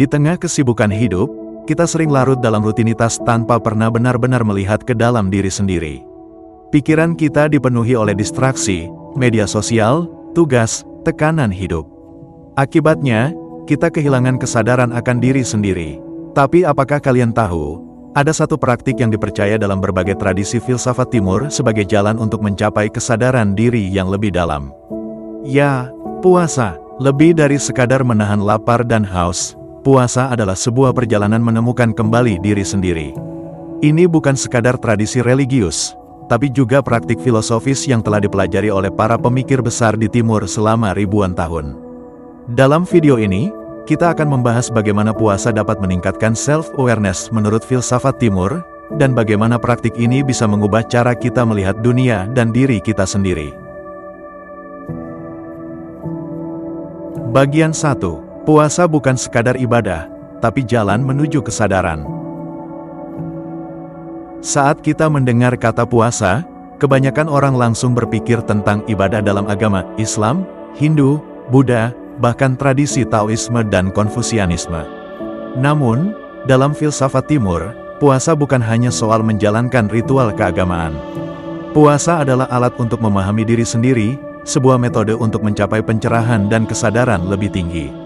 Di tengah kesibukan hidup, kita sering larut dalam rutinitas tanpa pernah benar-benar melihat ke dalam diri sendiri. Pikiran kita dipenuhi oleh distraksi, media sosial, tugas, tekanan hidup. Akibatnya, kita kehilangan kesadaran akan diri sendiri. Tapi apakah kalian tahu, ada satu praktik yang dipercaya dalam berbagai tradisi filsafat timur sebagai jalan untuk mencapai kesadaran diri yang lebih dalam? Ya, puasa. Lebih dari sekadar menahan lapar dan haus, puasa adalah sebuah perjalanan menemukan kembali diri sendiri. Ini bukan sekadar tradisi religius, tapi juga praktik filosofis yang telah dipelajari oleh para pemikir besar di timur selama ribuan tahun. Dalam video ini, kita akan membahas bagaimana puasa dapat meningkatkan self-awareness menurut filsafat timur, dan bagaimana praktik ini bisa mengubah cara kita melihat dunia dan diri kita sendiri. Bagian 1. Puasa bukan sekadar ibadah, tapi jalan menuju kesadaran. Saat kita mendengar kata puasa, kebanyakan orang langsung berpikir tentang ibadah dalam agama Islam, Hindu, Buddha, bahkan tradisi Taoisme dan Konfusianisme. Namun, dalam filsafat timur, puasa bukan hanya soal menjalankan ritual keagamaan. Puasa adalah alat untuk memahami diri sendiri, sebuah metode untuk mencapai pencerahan dan kesadaran lebih tinggi.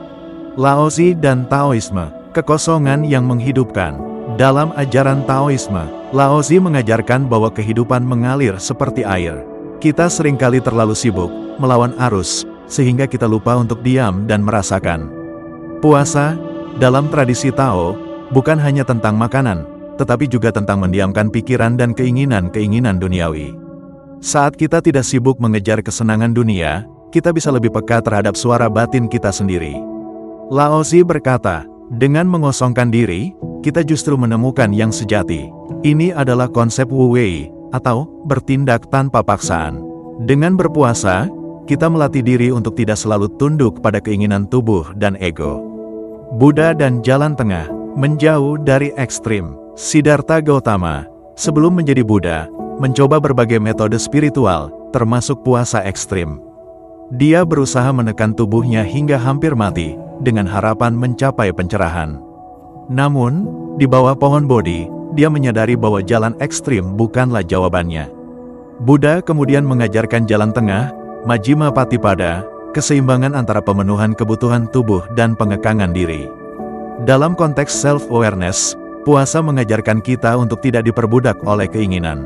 Laozi dan Taoisme, kekosongan yang menghidupkan. Dalam ajaran Taoisme, Laozi mengajarkan bahwa kehidupan mengalir seperti air. Kita seringkali terlalu sibuk melawan arus, sehingga kita lupa untuk diam dan merasakan. Puasa, dalam tradisi Tao, bukan hanya tentang makanan, tetapi juga tentang mendiamkan pikiran dan keinginan-keinginan duniawi. Saat kita tidak sibuk mengejar kesenangan dunia, kita bisa lebih peka terhadap suara batin kita sendiri. Laozi berkata, dengan mengosongkan diri, kita justru menemukan yang sejati. Ini adalah konsep Wu Wei, atau bertindak tanpa paksaan. Dengan berpuasa, kita melatih diri untuk tidak selalu tunduk pada keinginan tubuh dan ego. Buddha dan jalan tengah, menjauh dari ekstrim. Siddhartha Gautama, sebelum menjadi Buddha, mencoba berbagai metode spiritual, termasuk puasa ekstrim. Dia berusaha menekan tubuhnya hingga hampir mati, dengan harapan mencapai pencerahan. Namun, di bawah pohon Bodhi, dia menyadari bahwa jalan ekstrim bukanlah jawabannya. Buddha kemudian mengajarkan jalan tengah, Majjhima Patipada, keseimbangan antara pemenuhan kebutuhan tubuh dan pengekangan diri. Dalam konteks self-awareness, puasa mengajarkan kita untuk tidak diperbudak oleh keinginan,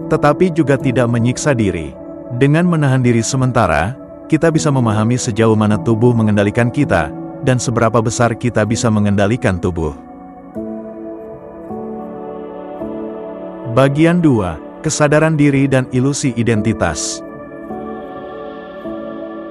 tetapi juga tidak menyiksa diri. Dengan menahan diri sementara, kita bisa memahami sejauh mana tubuh mengendalikan kita, dan seberapa besar kita bisa mengendalikan tubuh. Bagian 2. Kesadaran diri dan ilusi identitas.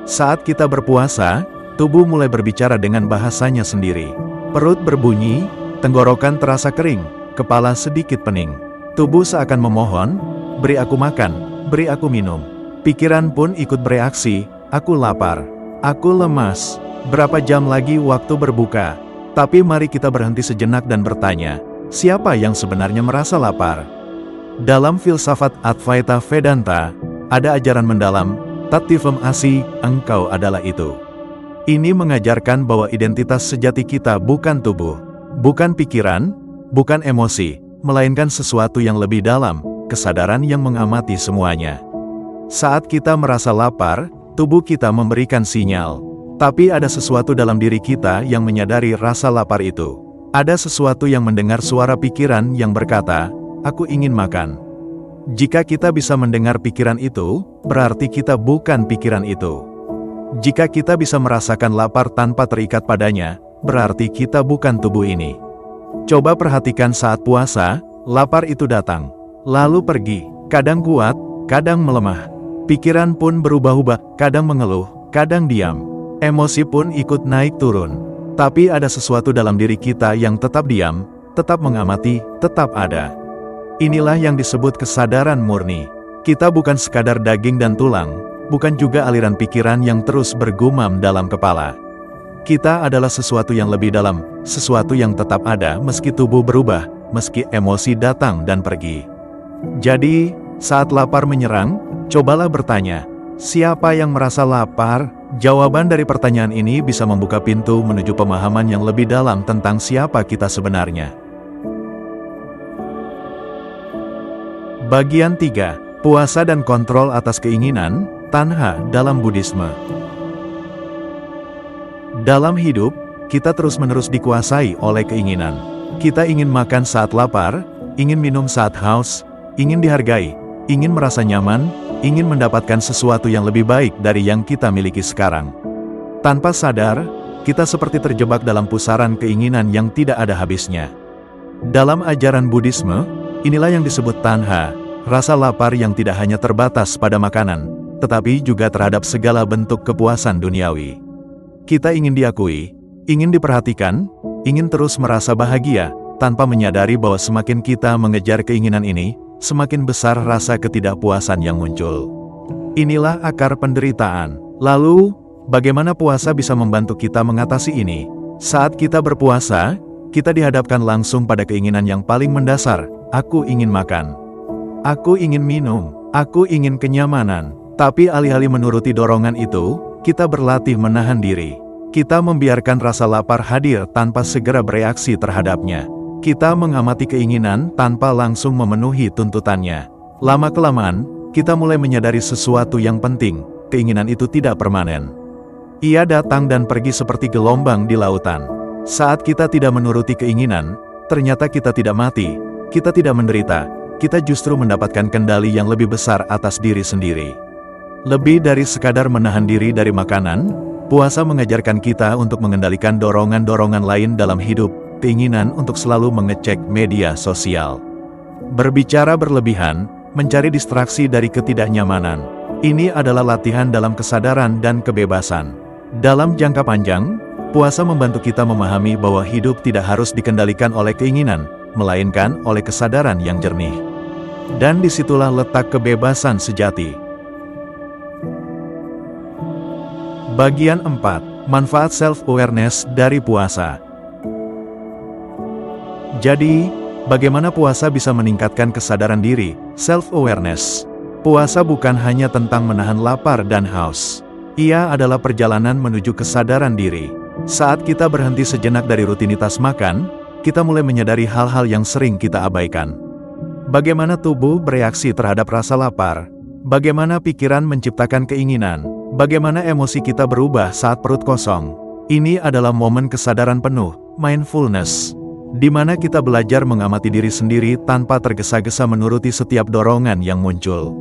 Saat kita berpuasa, tubuh mulai berbicara dengan bahasanya sendiri. Perut berbunyi, tenggorokan terasa kering, kepala sedikit pening. Tubuh seakan memohon, beri aku makan, beri aku minum. Pikiran pun ikut bereaksi, aku lapar, aku lemas, berapa jam lagi waktu berbuka. Tapi mari kita berhenti sejenak dan bertanya, siapa yang sebenarnya merasa lapar? Dalam filsafat Advaita Vedanta, ada ajaran mendalam, Tattvam Asi, engkau adalah itu. Ini mengajarkan bahwa identitas sejati kita bukan tubuh, bukan pikiran, bukan emosi, melainkan sesuatu yang lebih dalam, kesadaran yang mengamati semuanya. Saat kita merasa lapar, tubuh kita memberikan sinyal. Tapi ada sesuatu dalam diri kita yang menyadari rasa lapar itu. Ada sesuatu yang mendengar suara pikiran yang berkata, aku ingin makan. Jika kita bisa mendengar pikiran itu, berarti kita bukan pikiran itu. Jika kita bisa merasakan lapar tanpa terikat padanya, berarti kita bukan tubuh ini. Coba perhatikan saat puasa, lapar itu datang, lalu pergi, kadang kuat, kadang melemah. Pikiran pun berubah-ubah, kadang mengeluh, kadang diam. Emosi pun ikut naik turun. Tapi ada sesuatu dalam diri kita yang tetap diam, tetap mengamati, tetap ada. Inilah yang disebut kesadaran murni. Kita bukan sekadar daging dan tulang, bukan juga aliran pikiran yang terus bergumam dalam kepala. Kita adalah sesuatu yang lebih dalam, sesuatu yang tetap ada meski tubuh berubah, meski emosi datang dan pergi. Jadi, saat lapar menyerang, cobalah bertanya, Siapa yang merasa lapar? Jawaban dari pertanyaan ini bisa membuka pintu menuju pemahaman yang lebih dalam tentang siapa kita sebenarnya. Bagian 3. Puasa dan kontrol atas keinginan, tanha dalam Buddhisme. Dalam hidup, kita terus-menerus dikuasai oleh keinginan. Kita ingin makan saat lapar, ingin minum saat haus, ingin dihargai, ingin merasa nyaman, ingin mendapatkan sesuatu yang lebih baik dari yang kita miliki sekarang. Tanpa sadar, kita seperti terjebak dalam pusaran keinginan yang tidak ada habisnya. Dalam ajaran Buddhisme, inilah yang disebut tanha, rasa lapar yang tidak hanya terbatas pada makanan, tetapi juga terhadap segala bentuk kepuasan duniawi. Kita ingin diakui, ingin diperhatikan, ingin terus merasa bahagia, tanpa menyadari bahwa semakin kita mengejar keinginan ini, semakin besar rasa ketidakpuasan yang muncul. Inilah akar penderitaan. Lalu, bagaimana puasa bisa membantu kita mengatasi ini? Saat kita berpuasa, kita dihadapkan langsung pada keinginan yang paling mendasar. Aku ingin makan. Aku ingin minum. Aku ingin kenyamanan. Tapi alih-alih menuruti dorongan itu, kita berlatih menahan diri. Kita membiarkan rasa lapar hadir tanpa segera bereaksi terhadapnya. Kita mengamati keinginan tanpa langsung memenuhi tuntutannya. Lama-kelamaan, kita mulai menyadari sesuatu yang penting. Keinginan itu tidak permanen. Ia datang dan pergi seperti gelombang di lautan. Saat kita tidak menuruti keinginan, ternyata kita tidak mati, kita tidak menderita, kita justru mendapatkan kendali yang lebih besar atas diri sendiri. Lebih dari sekadar menahan diri dari makanan, puasa mengajarkan kita untuk mengendalikan dorongan-dorongan lain dalam hidup. Keinginan untuk selalu mengecek media sosial. Berbicara berlebihan, mencari distraksi dari ketidaknyamanan. Ini adalah latihan dalam kesadaran dan kebebasan. Dalam jangka panjang, puasa membantu kita memahami bahwa hidup tidak harus dikendalikan oleh keinginan, melainkan oleh kesadaran yang jernih. Dan disitulah letak kebebasan sejati. Bagian 4. Manfaat self-awareness dari puasa. Jadi, bagaimana puasa bisa meningkatkan kesadaran diri, self-awareness? Puasa bukan hanya tentang menahan lapar dan haus. Ia adalah perjalanan menuju kesadaran diri. Saat kita berhenti sejenak dari rutinitas makan, kita mulai menyadari hal-hal yang sering kita abaikan. Bagaimana tubuh bereaksi terhadap rasa lapar? Bagaimana pikiran menciptakan keinginan? Bagaimana emosi kita berubah saat perut kosong? Ini adalah momen kesadaran penuh, mindfulness, di mana kita belajar mengamati diri sendiri tanpa tergesa-gesa menuruti setiap dorongan yang muncul.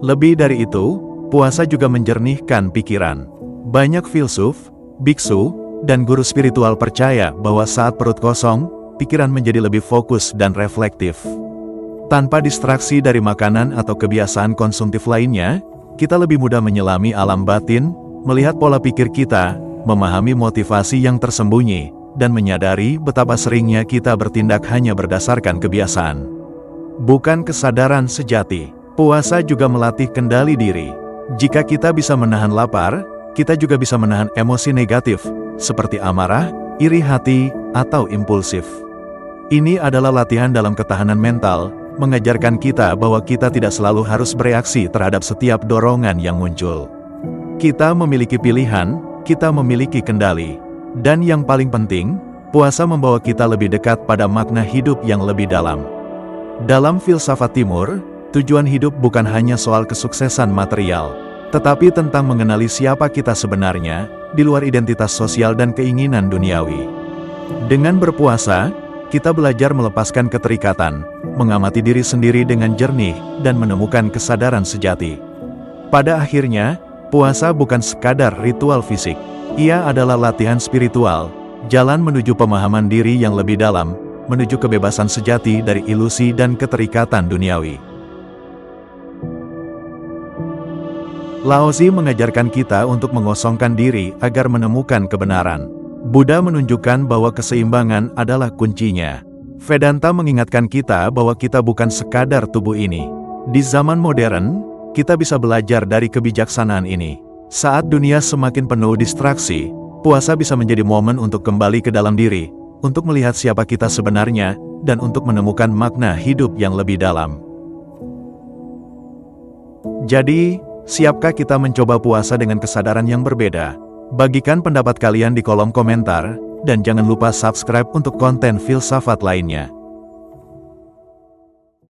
Lebih dari itu, puasa juga menjernihkan pikiran. Banyak filsuf, biksu, dan guru spiritual percaya bahwa saat perut kosong, pikiran menjadi lebih fokus dan reflektif. Tanpa distraksi dari makanan atau kebiasaan konsumtif lainnya, kita lebih mudah menyelami alam batin, melihat pola pikir kita, memahami motivasi yang tersembunyi, dan menyadari betapa seringnya kita bertindak hanya berdasarkan kebiasaan. Bukan kesadaran sejati. Puasa juga melatih kendali diri. Jika kita bisa menahan lapar, kita juga bisa menahan emosi negatif, seperti amarah, iri hati, atau impulsif. Ini adalah latihan dalam ketahanan mental, mengajarkan kita bahwa kita tidak selalu harus bereaksi terhadap setiap dorongan yang muncul. Kita memiliki pilihan, kita memiliki kendali. Dan yang paling penting, puasa membawa kita lebih dekat pada makna hidup yang lebih dalam. Dalam filsafat Timur, tujuan hidup bukan hanya soal kesuksesan material, tetapi tentang mengenali siapa kita sebenarnya, di luar identitas sosial dan keinginan duniawi. Dengan berpuasa, kita belajar melepaskan keterikatan, mengamati diri sendiri dengan jernih, dan menemukan kesadaran sejati. Pada akhirnya, puasa bukan sekadar ritual fisik. Ia adalah latihan spiritual, jalan menuju pemahaman diri yang lebih dalam, menuju kebebasan sejati dari ilusi dan keterikatan duniawi. Laozi mengajarkan kita untuk mengosongkan diri agar menemukan kebenaran. Buddha menunjukkan bahwa keseimbangan adalah kuncinya. Vedanta mengingatkan kita bahwa kita bukan sekadar tubuh ini. Di zaman modern, kita bisa belajar dari kebijaksanaan ini. Saat dunia semakin penuh distraksi, puasa bisa menjadi momen untuk kembali ke dalam diri, untuk melihat siapa kita sebenarnya, dan untuk menemukan makna hidup yang lebih dalam. Jadi, Siapkah kita mencoba puasa dengan kesadaran yang berbeda? Bagikan pendapat kalian di kolom komentar, dan jangan lupa subscribe untuk konten filsafat lainnya.